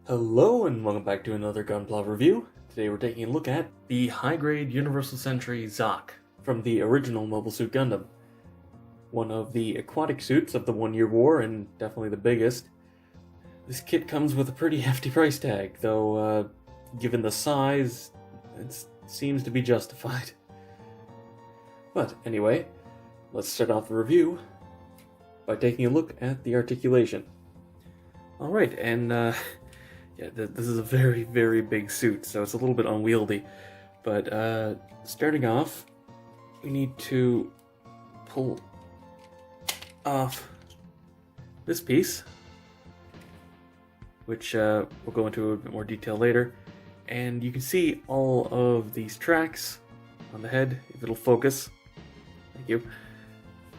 Hello and welcome back to another Gunpla review. Today we're taking a look at the high-grade Universal Sentry ZOCK from the original Mobile Suit Gundam. One of the aquatic suits of the One-Year War and definitely the biggest. This kit comes with a pretty hefty price tag, though given the size, it seems to be justified. But anyway, let's start off the review by taking a look at the articulation. Alright, and yeah, this is a very, very big suit, so it's a little bit unwieldy. But starting off, we need to pull off this piece, which we'll go into a bit more detail later. And you can see all of these tracks on the head, if it'll focus. Thank you.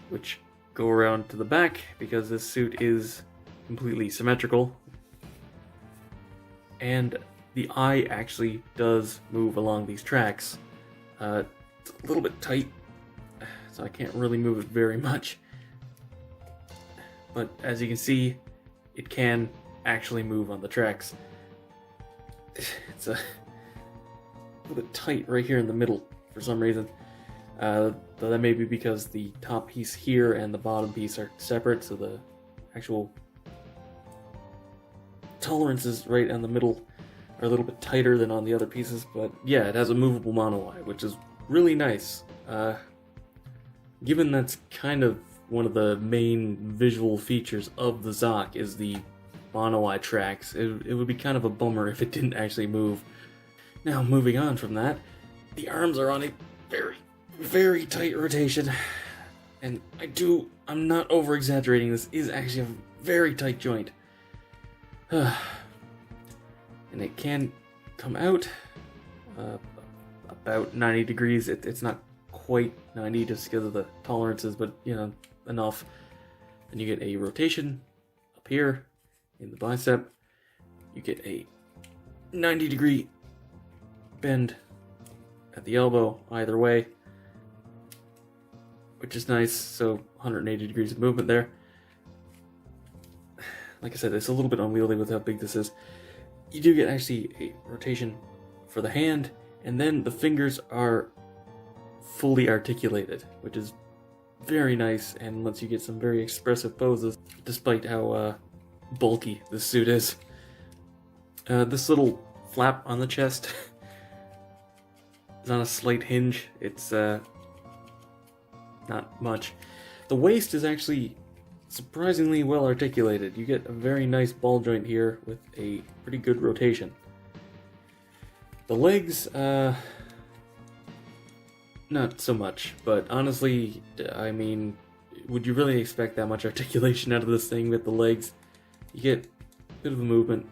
Which go around to the back, because this suit is completely symmetrical. And the eye actually does move along these tracks. It's a little bit tight, so I can't really move it very much. But as you can see, it can actually move on the tracks. It's a little bit tight right here in the middle for some reason. Though that may be because the top piece here and the bottom piece are separate, so the actual tolerances right in the middle are a little bit tighter than on the other pieces, but yeah, it has a movable mono eye, which is really nice. Given that's kind of one of the main visual features of the ZOCK is the mono eye tracks, it would be kind of a bummer if it didn't actually move. Now, moving on from that, the arms are on a very, very tight rotation, and I'm not over-exaggerating, this is actually a very tight joint. And it can come out about 90 degrees. It's not quite 90 just because of the tolerances, but you know, enough. And you get a rotation up here in the bicep. You get a 90-degree bend at the elbow either way, which is nice. So 180 degrees of movement there. Like I said, it's a little bit unwieldy with how big this is. You do get actually a rotation for the hand, and then the fingers are fully articulated, which is very nice and lets you get some very expressive poses, despite how bulky this suit is. This little flap on the chest is on a slight hinge. It's not much. The waist is actually surprisingly well articulated. You get a very nice ball joint here with a pretty good rotation. The legs, not so much, but honestly, I mean, would you really expect that much articulation out of this thing with the legs? You get a bit of a movement,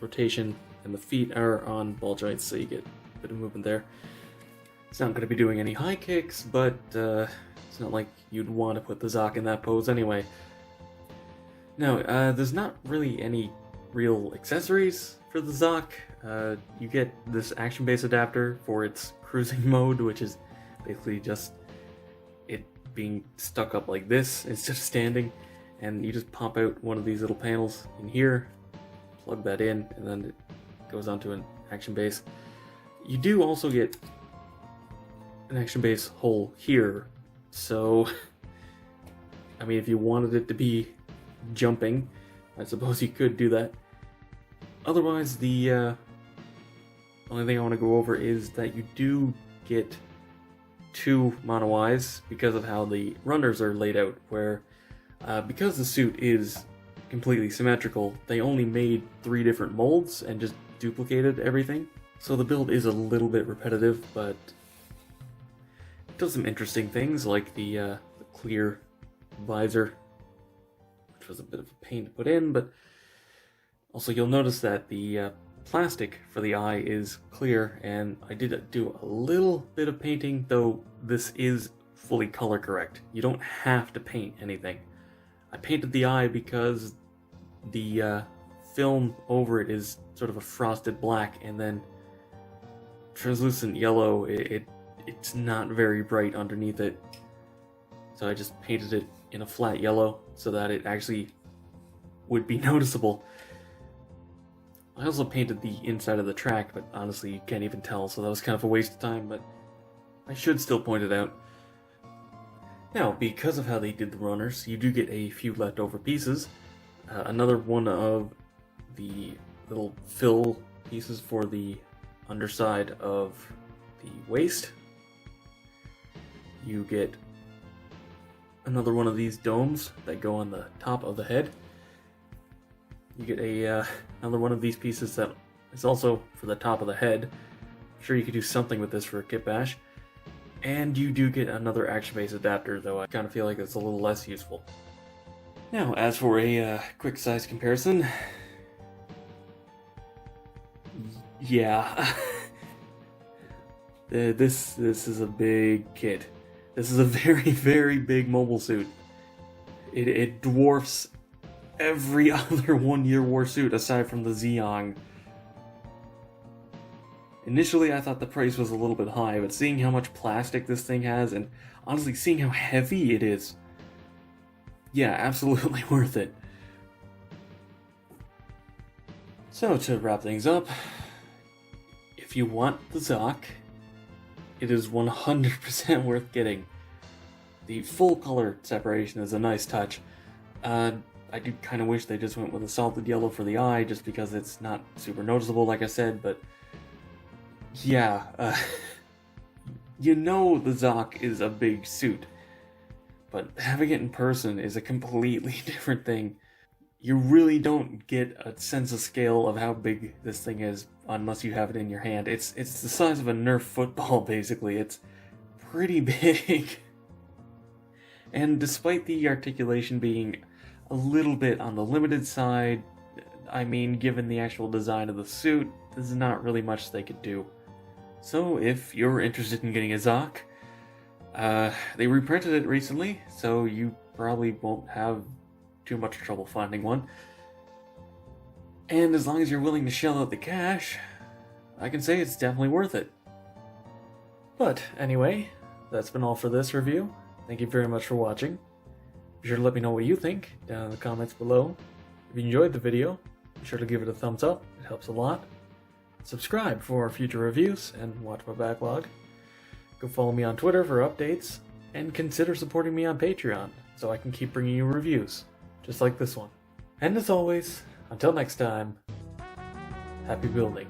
rotation, and the feet are on ball joints, so you get a bit of movement there. It's not going to be doing any high kicks, but it's not like you'd want to put the ZOCK in that pose anyway. Now, there's not really any real accessories for the ZOCK. You get this action base adapter for its cruising mode, which is basically just it being stuck up like this instead of standing, and you just pop out one of these little panels in here, plug that in, and then it goes onto an action base. You do also get an action base hole here, so I mean, if you wanted it to be jumping, I suppose you could do that. Otherwise, the only thing I want to go over is that you do get two mono eyes because of how the runners are laid out, where because the suit is completely symmetrical, they only made 3 different molds and just duplicated everything. So the build is a little bit repetitive, but it does some interesting things like the clear visor, which was a bit of a pain to put in, but also you'll notice that the plastic for the eye is clear, and I did do a little bit of painting, though this is fully color correct. You don't have to paint anything. I painted the eye because the film over it is sort of a frosted black, and then translucent yellow. It's not very bright underneath it, so I just painted it in a flat yellow so that it actually would be noticeable. I also painted the inside of the track, but honestly you can't even tell, so that was kind of a waste of time, but I should still point it out. Now, because of how they did the runners, you do get a few leftover pieces. Another one of the little fill pieces for the underside of the waist. You get another one of these domes that go on the top of the head. You get another one of these pieces that is also for the top of the head. I'm sure you could do something with this for a kit bash. And you do get another action base adapter, though I kind of feel like it's a little less useful. Now, as for a quick size comparison, yeah, this is a big kit. This is a very, very big mobile suit. It dwarfs every other one-year war suit aside from the ZOCK. Initially, I thought the price was a little bit high, but seeing how much plastic this thing has, and honestly seeing how heavy it is, yeah, absolutely worth it. So, to wrap things up, if you want the ZOCK, it is 100% worth getting. The full color separation is a nice touch. I do kind of wish they just went with a solid yellow for the eye, just because it's not super noticeable, like I said, but yeah, you know the ZOCK is a big suit, but having it in person is a completely different thing. You really don't get a sense of scale of how big this thing is unless you have it in your hand. It's the size of a Nerf football, basically. It's pretty big. And despite the articulation being a little bit on the limited side, I mean, given the actual design of the suit, there's not really much they could do. So if you're interested in getting a ZOCK, they reprinted it recently, so you probably won't have too much trouble finding one. And as long as you're willing to shell out the cash, I can say it's definitely worth it. But anyway, that's been all for this review. Thank you very much for watching. Be sure to let me know what you think down in the comments below. If you enjoyed the video, be sure to give it a thumbs up, it helps a lot. Subscribe for future reviews and watch my backlog. Go follow me on Twitter for updates, and consider supporting me on Patreon so I can keep bringing you reviews, just like this one. And as always, until next time, happy building.